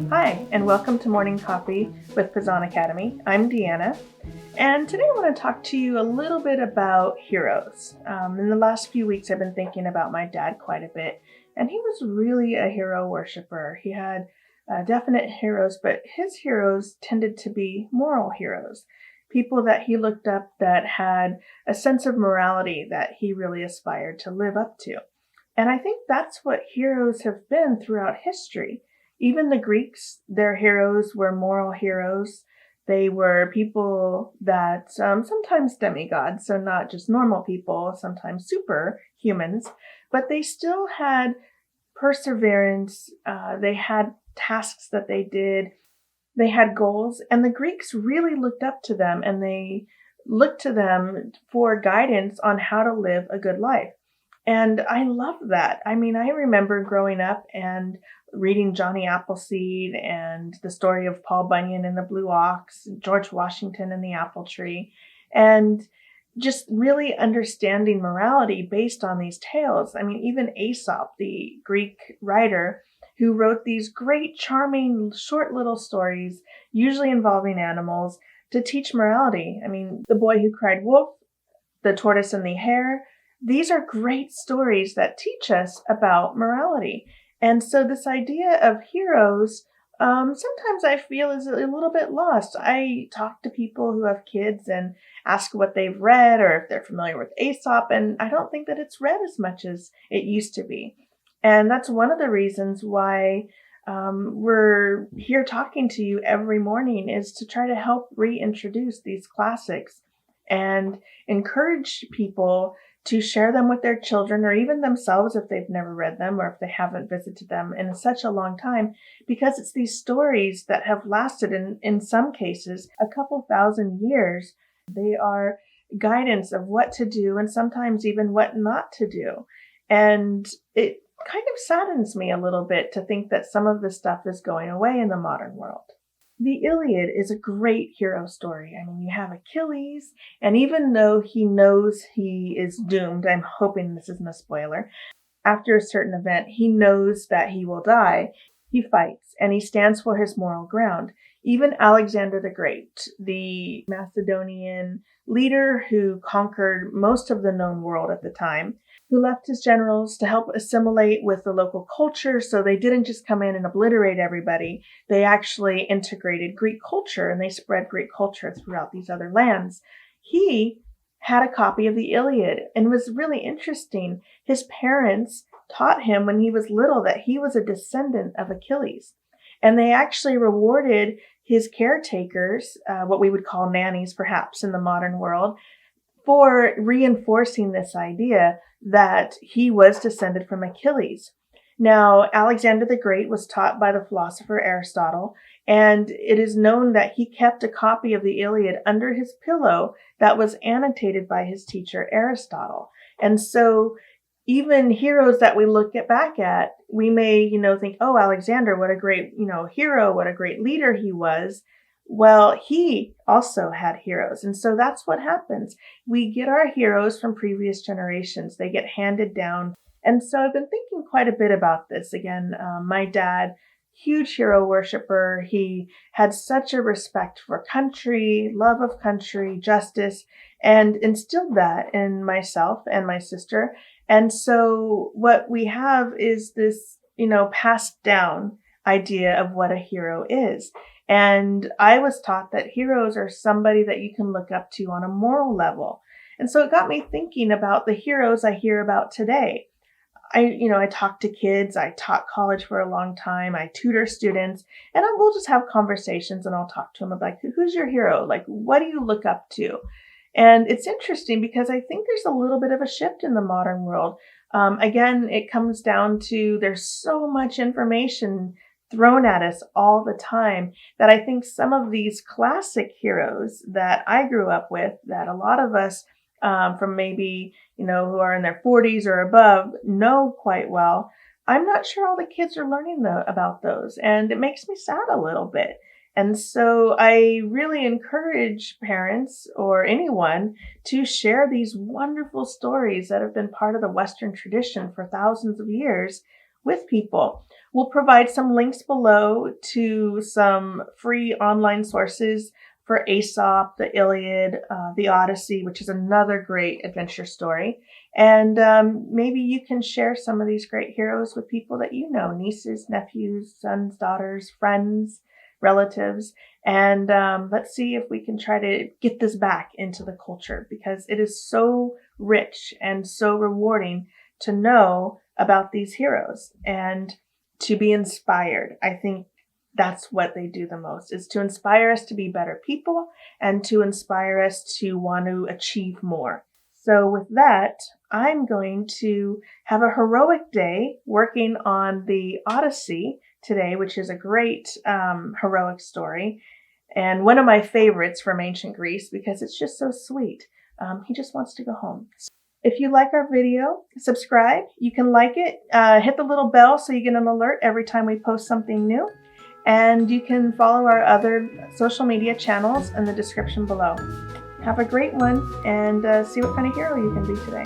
Hi, and welcome to Morning Coffee with Pazan Academy. I'm Deanna, and today I want to talk to you a little bit about heroes. In the last few weeks, I've been thinking about my dad quite a bit, and he was really a hero worshiper. He had definite heroes, but his heroes tended to be moral heroes, people that he looked up that had a sense of morality that he really aspired to live up to. And I think that's what heroes have been throughout history. Even the Greeks, their heroes were moral heroes. They were people that sometimes demigods, so not just normal people, sometimes superhumans, but they still had perseverance. They had tasks that they did. They had goals, and the Greeks really looked up to them, and they looked to them for guidance on how to live a good life. And I love that. I mean, I remember growing up and reading Johnny Appleseed and the story of Paul Bunyan and the Blue Ox, George Washington and the apple tree, and just really understanding morality based on these tales. I mean, even Aesop, the Greek writer, who wrote these great, charming, short little stories, usually involving animals, to teach morality. I mean, The Boy Who Cried Wolf, The Tortoise and the Hare, these are great stories that teach us about morality. And so this idea of heroes, sometimes I feel is a little bit lost. I talk to people who have kids and ask what they've read or if they're familiar with Aesop, and I don't think that it's read as much as it used to be. And that's one of the reasons why we're here talking to you every morning, is to try to help reintroduce these classics and encourage people to share them with their children or even themselves if they've never read them or if they haven't visited them in such a long time, because it's these stories that have lasted in some cases a couple thousand years. They are guidance of what to do and sometimes even what not to do. And it kind of saddens me a little bit to think that some of this stuff is going away in the modern world. The Iliad is a great hero story. I mean, you have Achilles, and even though he knows he is doomed, I'm hoping this isn't a spoiler, after a certain event, he knows that he will die. He fights, and he stands for his moral ground. Even Alexander the Great, the Macedonian leader who conquered most of the known world at the time, who left his generals to help assimilate with the local culture, so they didn't just come in and obliterate everybody. They actually integrated Greek culture, and they spread Greek culture throughout these other lands. He had a copy of the Iliad, and it was really interesting. His parents taught him when he was little that he was a descendant of Achilles, and they actually rewarded his caretakers, what we would call nannies perhaps in the modern world, for reinforcing this idea that he was descended from Achilles. Now, Alexander the Great was taught by the philosopher Aristotle, and it is known that he kept a copy of the Iliad under his pillow that was annotated by his teacher Aristotle. And so even heroes that we look back at, we may, think, oh, Alexander, what a great, hero, what a great leader he was. Well, he also had heroes. And so that's what happens. We get our heroes from previous generations. They get handed down. And so I've been thinking quite a bit about this. Again, my dad, huge hero worshiper. He had such a respect for country, love of country, justice, and instilled that in myself and my sister. And so what we have is this, passed down idea of what a hero is. And I was taught that heroes are somebody that you can look up to on a moral level. And so it got me thinking about the heroes I hear about today. I talk to kids. I taught college for a long time. I tutor students, and we'll just have conversations, and I'll talk to them about, who's your hero? Like, what do you look up to? And it's interesting because I think there's a little bit of a shift in the modern world. Again, it comes down to there's so much information thrown at us all the time that I think some of these classic heroes that I grew up with, that a lot of us from maybe, who are in their 40s or above know quite well, I'm not sure all the kids are learning about those. And it makes me sad a little bit. And so I really encourage parents or anyone to share these wonderful stories that have been part of the Western tradition for thousands of years with people. We'll provide some links below to some free online sources for Aesop, the Iliad, the Odyssey, which is another great adventure story. And maybe you can share some of these great heroes with people that you know, nieces, nephews, sons, daughters, friends, relatives. And let's see if we can try to get this back into the culture, because it is so rich and so rewarding to know about these heroes and to be inspired. I think that's what they do the most, is to inspire us to be better people and to inspire us to want to achieve more. So with that, I'm going to have a heroic day working on the Odyssey today, which is a great heroic story and one of my favorites from ancient Greece because it's just so sweet. He just wants to go home. If you like our video, subscribe. You can like it, hit the little bell so you get an alert every time we post something new. And you can follow our other social media channels in the description below. Have a great one, and see what kind of hero you can be today.